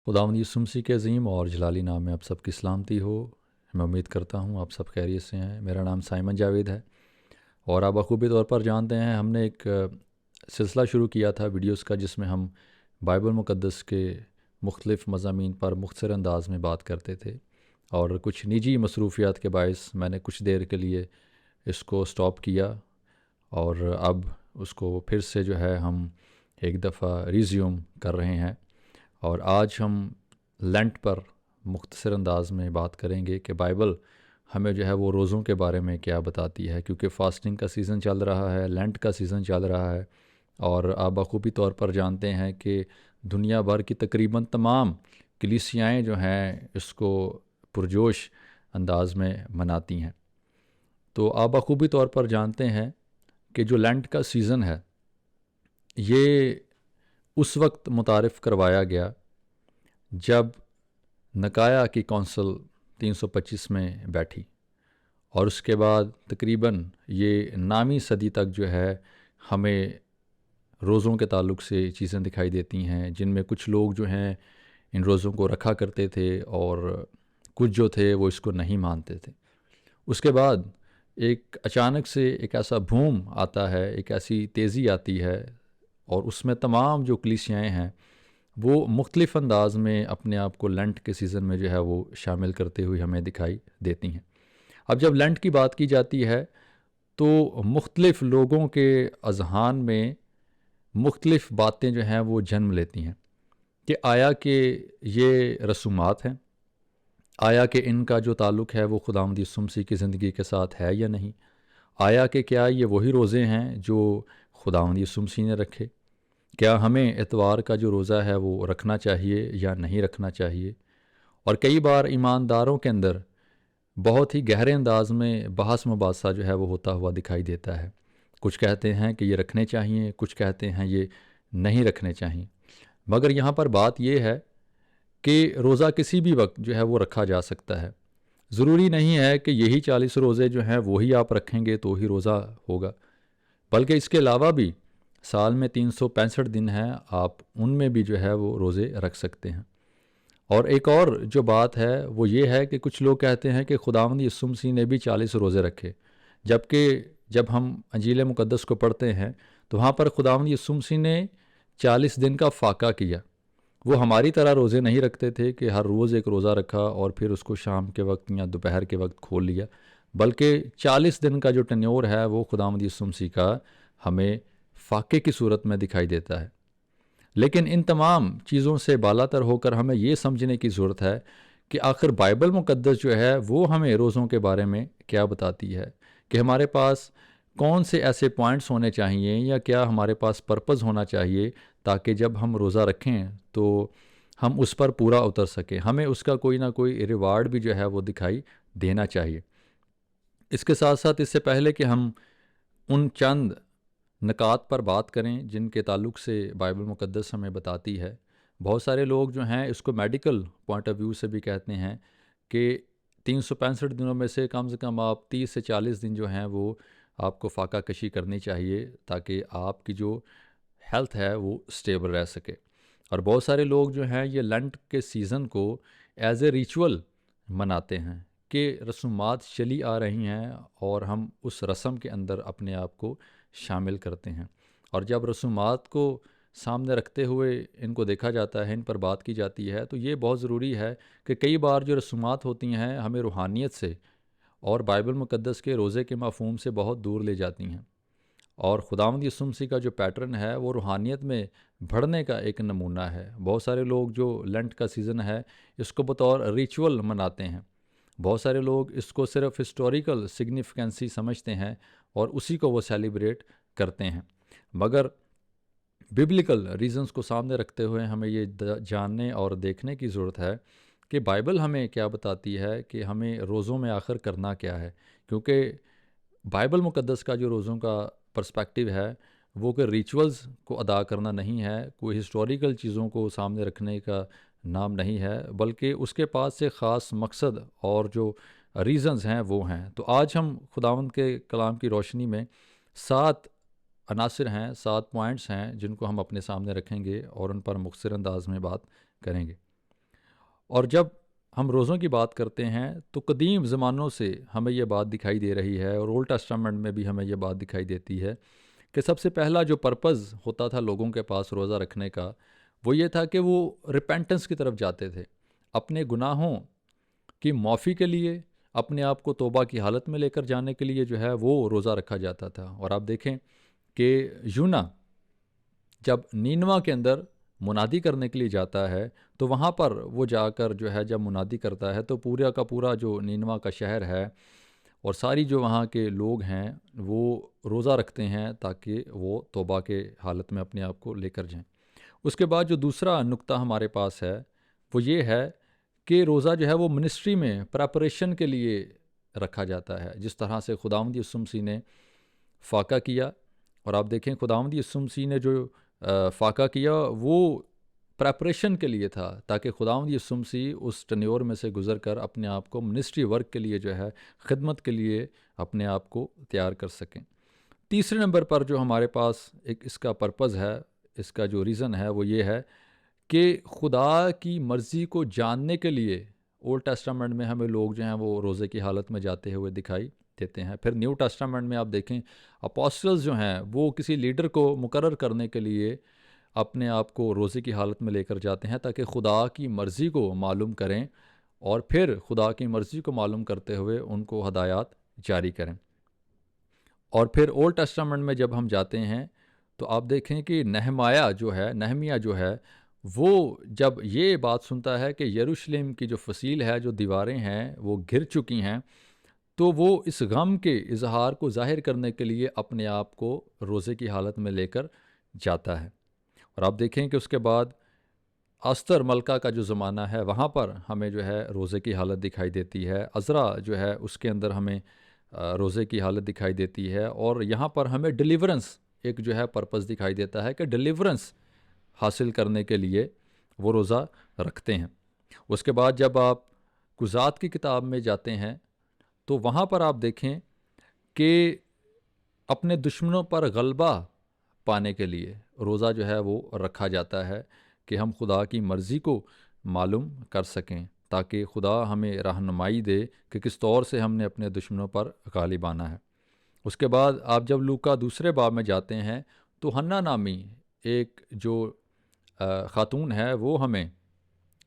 خداوند یسوع مسیح کے عظیم اور جلالی نام میں آپ سب کی سلامتی ہو۔ میں امید کرتا ہوں آپ سب خیریت سے ہیں۔ میرا نام سائمن جاوید ہے اور آپ بخوبی طور پر جانتے ہیں ہم نے ایک سلسلہ شروع کیا تھا ویڈیوز کا، جس میں ہم بائبل مقدس کے مختلف مضامین پر مختصر انداز میں بات کرتے تھے، اور کچھ نجی مصروفیات کے باعث میں نے کچھ دیر کے لیے اس کو سٹاپ کیا، اور اب اس کو پھر سے جو ہے ہم ایک دفعہ ریزیوم کر رہے ہیں۔ اور آج ہم لینٹ پر مختصر انداز میں بات کریں گے کہ بائبل ہمیں جو ہے وہ روزوں کے بارے میں کیا بتاتی ہے، کیونکہ فاسٹنگ کا سیزن چل رہا ہے، لینٹ کا سیزن چل رہا ہے، اور آپ بخوبی طور پر جانتے ہیں کہ دنیا بھر کی تقریباً تمام کلیسیائیں جو ہیں اس کو پرجوش انداز میں مناتی ہیں۔ تو آپ بخوبی طور پر جانتے ہیں کہ جو لینٹ کا سیزن ہے یہ اس وقت متعارف کروایا گیا جب نکایا کی کونسل 325 میں بیٹھی، اور اس کے بعد تقریباً یہ 9ویں صدی تک جو ہے ہمیں روزوں کے تعلق سے چیزیں دکھائی دیتی ہیں، جن میں کچھ لوگ جو ہیں ان روزوں کو رکھا کرتے تھے اور کچھ جو تھے وہ اس کو نہیں مانتے تھے۔ اس کے بعد ایک اچانک سے ایک ایسا بھوم آتا ہے، ایک ایسی تیزی آتی ہے، اور اس میں تمام جو کلیسیائیں ہیں وہ مختلف انداز میں اپنے آپ کو لینٹ کے سیزن میں جو ہے وہ شامل کرتے ہوئے ہمیں دکھائی دیتی ہیں۔ اب جب لینٹ کی بات کی جاتی ہے تو مختلف لوگوں کے اذہان میں مختلف باتیں جو ہیں وہ جنم لیتی ہیں کہ آیا کہ یہ رسومات ہیں، آیا کہ ان کا جو تعلق ہے وہ خداوند یسوع مسیح کی زندگی کے ساتھ ہے یا نہیں، آیا کہ کیا یہ وہی روزے ہیں جو خداوند یسوع مسیح نے رکھے، کیا ہمیں اتوار کا جو روزہ ہے وہ رکھنا چاہیے یا نہیں رکھنا چاہیے۔ اور کئی بار ایمانداروں کے اندر بہت ہی گہرے انداز میں بحث مباحثہ جو ہے وہ ہوتا ہوا دکھائی دیتا ہے۔ کچھ کہتے ہیں کہ یہ رکھنے چاہیے، کچھ کہتے ہیں یہ نہیں رکھنے چاہیے۔ مگر یہاں پر بات یہ ہے کہ روزہ کسی بھی وقت جو ہے وہ رکھا جا سکتا ہے۔ ضروری نہیں ہے کہ یہی 40 روزے جو ہیں وہی آپ رکھیں گے تو ہی روزہ ہوگا، بلکہ اس کے علاوہ بھی سال میں 365 دن ہیں، آپ ان میں بھی جو ہے وہ روزے رکھ سکتے ہیں۔ اور ایک اور جو بات ہے وہ یہ ہے کہ کچھ لوگ کہتے ہیں کہ خداوند یسوع مسیح نے بھی 40 روزے رکھے، جبکہ جب ہم انجیل مقدس کو پڑھتے ہیں تو وہاں پر خداوند یسوع مسیح نے 40 دن کا فاقہ کیا۔ وہ ہماری طرح روزے نہیں رکھتے تھے کہ ہر روز ایک روزہ رکھا اور پھر اس کو شام کے وقت یا دوپہر کے وقت کھول لیا، بلکہ 40 دن کا جو ٹینیور ہے وہ خداوند یسوع مسیح کا ہمیں فاقے کی صورت میں دکھائی دیتا ہے۔ لیکن ان تمام چیزوں سے بالا تر ہو کر ہمیں یہ سمجھنے کی ضرورت ہے کہ آخر بائبل مقدس جو ہے وہ ہمیں روزوں کے بارے میں کیا بتاتی ہے، کہ ہمارے پاس کون سے ایسے پوائنٹس ہونے چاہیے یا کیا ہمارے پاس پرپز ہونا چاہیے تاکہ جب ہم روزہ رکھیں تو ہم اس پر پورا اتر سکیں، ہمیں اس کا کوئی نہ کوئی ریوارڈ بھی جو ہے وہ دکھائی دینا چاہیے۔ اس کے ساتھ ساتھ اس سے پہلے کہ ہم ان چند نکات پر بات کریں جن کے تعلق سے بائبل مقدس ہمیں بتاتی ہے، بہت سارے لوگ جو ہیں اس کو میڈیکل پوائنٹ آف ویو سے بھی کہتے ہیں کہ 365 دنوں میں سے کم آپ 30 سے 40 دن جو ہیں وہ آپ کو فاقہ کشی کرنی چاہیے تاکہ آپ کی جو ہیلتھ ہے وہ سٹیبل رہ سکے۔ اور بہت سارے لوگ جو ہیں یہ لینٹ کے سیزن کو ایز اے ریچول مناتے ہیں کہ رسومات چلی آ رہی ہیں اور ہم اس رسم کے اندر اپنے آپ کو شامل کرتے ہیں، اور جب رسومات کو سامنے رکھتے ہوئے ان کو دیکھا جاتا ہے، ان پر بات کی جاتی ہے، تو یہ بہت ضروری ہے کہ کئی بار جو رسومات ہوتی ہیں ہمیں روحانیت سے اور بائبل مقدس کے روزے کے مفہوم سے بہت دور لے جاتی ہیں، اور خداوند یسوع مسیح کا جو پیٹرن ہے وہ روحانیت میں بڑھنے کا ایک نمونہ ہے۔ بہت سارے لوگ جو لینٹ کا سیزن ہے اس کو بطور ریچول مناتے ہیں، بہت سارے لوگ اس کو صرف ہسٹوریکل سگنیفیکنسی سمجھتے ہیں اور اسی کو وہ سیلیبریٹ کرتے ہیں، مگر ببلیکل ریزنز کو سامنے رکھتے ہوئے ہمیں یہ جاننے اور دیکھنے کی ضرورت ہے کہ بائبل ہمیں کیا بتاتی ہے کہ ہمیں روزوں میں آخر کرنا کیا ہے، کیونکہ بائبل مقدس کا جو روزوں کا پرسپیکٹیو ہے وہ کہ ریچولز کو ادا کرنا نہیں ہے، کوئی ہسٹوریکل چیزوں کو سامنے رکھنے کا نام نہیں ہے، بلکہ اس کے پاس سے خاص مقصد اور جو ریزنز ہیں وہ ہیں۔ تو آج ہم خداوند کے کلام کی روشنی میں 7 عناصر ہیں، 7 پوائنٹس ہیں جن کو ہم اپنے سامنے رکھیں گے اور ان پر مختصر انداز میں بات کریں گے۔ اور جب ہم روزوں کی بات کرتے ہیں تو قدیم زمانوں سے ہمیں یہ بات دکھائی دے رہی ہے، اور اولڈ ٹیسٹامنٹ میں بھی ہمیں یہ بات دکھائی دیتی ہے کہ سب سے پہلا جو پرپز ہوتا تھا لوگوں کے پاس روزہ رکھنے کا، وہ یہ تھا کہ وہ ریپینٹنس کی طرف جاتے تھے، اپنے گناہوں کی معافی کے لیے، اپنے آپ کو توبہ کی حالت میں لے کر جانے کے لیے جو ہے وہ روزہ رکھا جاتا تھا۔ اور آپ دیکھیں کہ یونا جب نینوا کے اندر منادی کرنے کے لیے جاتا ہے تو وہاں پر وہ جا کر جو ہے جب منادی کرتا ہے تو پورا کا پورا جو نینوا کا شہر ہے اور ساری جو وہاں کے لوگ ہیں وہ روزہ رکھتے ہیں تاکہ وہ توبہ کے حالت میں اپنے آپ کو لے کر جائیں۔ اس کے بعد جو دوسرا نقطہ ہمارے پاس ہے وہ یہ ہے کہ روزہ جو ہے وہ منسٹری میں پریپریشن کے لیے رکھا جاتا ہے، جس طرح سے خداوند یسوع مسیح نے فاقہ کیا۔ اور آپ دیکھیں خداوند یسوع مسیح نے جو فاقہ کیا وہ پریپریشن کے لیے تھا، تاکہ خداوند یسوع مسیح اس ٹنیور میں سے گزر کر اپنے آپ کو منسٹری ورک کے لیے جو ہے خدمت کے لیے اپنے آپ کو تیار کر سکیں۔ تیسرے نمبر پر جو ہمارے پاس ایک اس کا پرپز ہے، اس کا جو ریزن ہے وہ یہ ہے کہ خدا کی مرضی کو جاننے کے لیے اولڈ ٹیسٹامنٹ میں ہمیں لوگ جو ہیں وہ روزے کی حالت میں جاتے ہوئے دکھائی دیتے ہیں۔ پھر نیو ٹیسٹامنٹ میں آپ دیکھیں اپوسٹلز جو ہیں وہ کسی لیڈر کو مقرر کرنے کے لیے اپنے آپ کو روزے کی حالت میں لے کر جاتے ہیں تاکہ خدا کی مرضی کو معلوم کریں، اور پھر خدا کی مرضی کو معلوم کرتے ہوئے ان کو ہدایات جاری کریں۔ اور پھر اولڈ ٹیسٹامنٹ میں جب ہم جاتے ہیں تو آپ دیکھیں کہ نہمیہ جو ہے وہ جب یہ بات سنتا ہے کہ یروشلم کی جو فصیل ہے، جو دیواریں ہیں وہ گر چکی ہیں، تو وہ اس غم کے اظہار کو ظاہر کرنے کے لیے اپنے آپ کو روزے کی حالت میں لے کر جاتا ہے۔ اور آپ دیکھیں کہ اس کے بعد استر ملکہ کا جو زمانہ ہے وہاں پر ہمیں جو ہے روزے کی حالت دکھائی دیتی ہے۔ عذرا جو ہے اس کے اندر ہمیں روزے کی حالت دکھائی دیتی ہے، اور یہاں پر ہمیں ڈیلیورنس ایک جو ہے پرپس دکھائی دیتا ہے کہ ڈیلیورنس حاصل کرنے کے لیے وہ روزہ رکھتے ہیں۔ اس کے بعد جب آپ قضات کی کتاب میں جاتے ہیں تو وہاں پر آپ دیکھیں کہ اپنے دشمنوں پر غلبہ پانے کے لیے روزہ جو ہے وہ رکھا جاتا ہے کہ ہم خدا کی مرضی کو معلوم کر سکیں، تاکہ خدا ہمیں رہنمائی دے کہ کس طور سے ہم نے اپنے دشمنوں پر غالب آنا ہے۔ اس کے بعد آپ جب لوکا دوسرے باب میں جاتے ہیں تو حنا نامی ایک جو خاتون ہے وہ ہمیں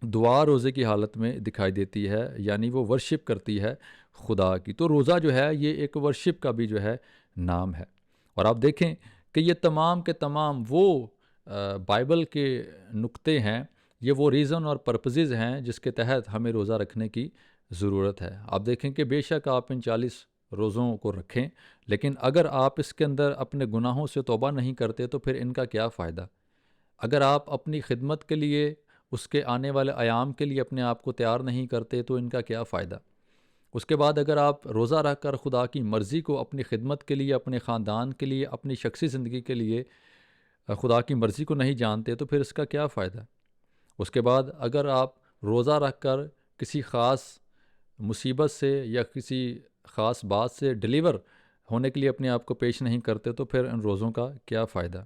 دعا روزے کی حالت میں دکھائی دیتی ہے، یعنی وہ ورشپ کرتی ہے خدا کی۔ تو روزہ جو ہے یہ ایک ورشپ کا بھی جو ہے نام ہے۔ اور آپ دیکھیں کہ یہ تمام کے تمام وہ بائبل کے نقطے ہیں، یہ وہ ریزن اور پرپزز ہیں جس کے تحت ہمیں روزہ رکھنے کی ضرورت ہے۔ آپ دیکھیں کہ بے شک آپ ان 40 روزوں کو رکھیں، لیکن اگر آپ اس کے اندر اپنے گناہوں سے توبہ نہیں کرتے تو پھر ان کا کیا فائدہ؟ اگر آپ اپنی خدمت کے لیے، اس کے آنے والے ایام کے لیے اپنے آپ کو تیار نہیں کرتے تو ان کا کیا فائدہ؟ اس کے بعد اگر آپ روزہ رکھ کر خدا کی مرضی کو اپنی خدمت کے لیے، اپنے خاندان کے لیے، اپنی شخصی زندگی کے لیے خدا کی مرضی کو نہیں جانتے تو پھر اس کا کیا فائدہ؟ اس کے بعد اگر آپ روزہ رکھ کر کسی خاص مصیبت سے یا کسی خاص بات سے ڈیلیور ہونے کے لیے اپنے آپ کو پیش نہیں کرتے تو پھر ان روزوں کا کیا فائدہ؟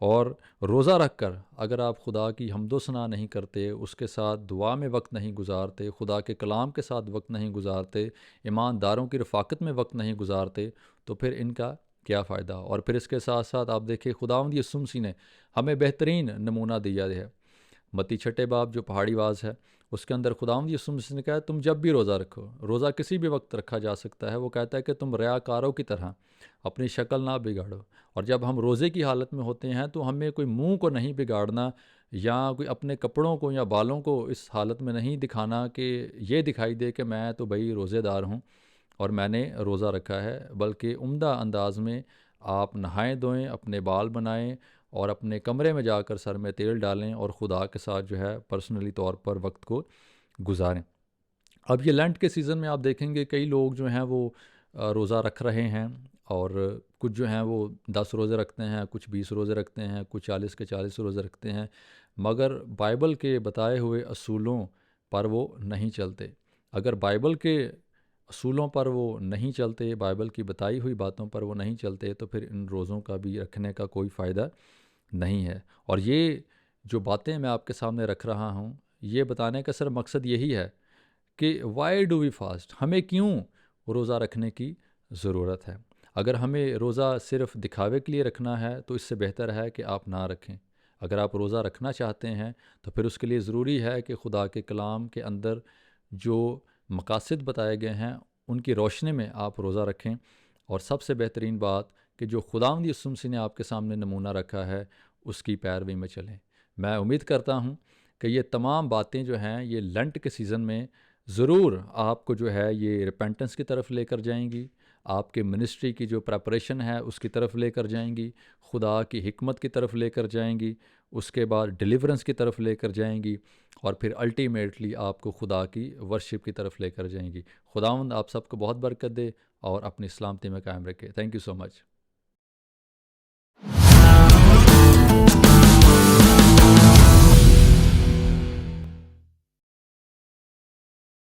اور روزہ رکھ کر اگر آپ خدا کی حمد و ثنا نہیں کرتے، اس کے ساتھ دعا میں وقت نہیں گزارتے، خدا کے کلام کے ساتھ وقت نہیں گزارتے، ایمانداروں کی رفاقت میں وقت نہیں گزارتے، تو پھر ان کا کیا فائدہ؟ اور پھر اس کے ساتھ ساتھ آپ دیکھیں خداوند یسوع مسیح نے ہمیں بہترین نمونہ دیا ہے۔ متی 6 باب جو پہاڑی واز ہے اس کے اندر خداوند یسوع مسیح نے کہا تم جب بھی روزہ رکھو، روزہ کسی بھی وقت رکھا جا سکتا ہے، وہ کہتا ہے کہ تم ریاکاروں کی طرح اپنی شکل نہ بگاڑو۔ اور جب ہم روزے کی حالت میں ہوتے ہیں تو ہمیں کوئی منہ کو نہیں بگاڑنا، یا کوئی اپنے کپڑوں کو یا بالوں کو اس حالت میں نہیں دکھانا کہ یہ دکھائی دے کہ میں تو بھائی روزے دار ہوں اور میں نے روزہ رکھا ہے، بلکہ عمدہ انداز میں آپ نہائیں دھوئیں، اپنے بال بنائیں اور اپنے کمرے میں جا کر سر میں تیل ڈالیں اور خدا کے ساتھ جو ہے پرسنلی طور پر وقت کو گزاریں۔ اب یہ لینٹ کے سیزن میں آپ دیکھیں گے کئی لوگ جو ہیں وہ روزہ رکھ رہے ہیں، اور کچھ جو ہیں وہ 10 روزے رکھتے ہیں، کچھ 20 روزے رکھتے ہیں، کچھ 40 کے 40 روزے رکھتے ہیں، مگر بائبل کے بتائے ہوئے اصولوں پر وہ نہیں چلتے۔ اگر بائبل کے اصولوں پر وہ نہیں چلتے، بائبل کی بتائی ہوئی باتوں پر وہ نہیں چلتے، تو پھر ان روزوں کا بھی رکھنے کا کوئی فائدہ نہیں ہے۔ اور یہ جو باتیں میں آپ کے سامنے رکھ رہا ہوں یہ بتانے کا صرف مقصد یہی ہے کہ وائی ڈو وی فاسٹ، ہمیں کیوں روزہ رکھنے کی ضرورت ہے۔ اگر ہمیں روزہ صرف دکھاوے کے لیے رکھنا ہے تو اس سے بہتر ہے کہ آپ نہ رکھیں۔ اگر آپ روزہ رکھنا چاہتے ہیں تو پھر اس کے لیے ضروری ہے کہ خدا کے کلام کے اندر جو مقاصد بتائے گئے ہیں ان کی روشنی میں آپ روزہ رکھیں، اور سب سے بہترین بات کہ جو خداوند یسوع مسیح نے آپ کے سامنے نمونہ رکھا ہے اس کی پیروی میں چلیں۔ میں امید کرتا ہوں کہ یہ تمام باتیں جو ہیں یہ لنٹ کے سیزن میں ضرور آپ کو جو ہے یہ ریپینٹنس کی طرف لے کر جائیں گی، آپ کے منسٹری کی جو پریپریشن ہے اس کی طرف لے کر جائیں گی، خدا کی حکمت کی طرف لے کر جائیں گی، اس کے بعد ڈیلیورنس کی طرف لے کر جائیں گی، اور پھر الٹیمیٹلی آپ کو خدا کی ورشپ کی طرف لے کر جائیں گی۔ خداوند آپ سب کو بہت برکت دے اور اپنی سلامتی میں قائم رکھے۔ Thank you so much.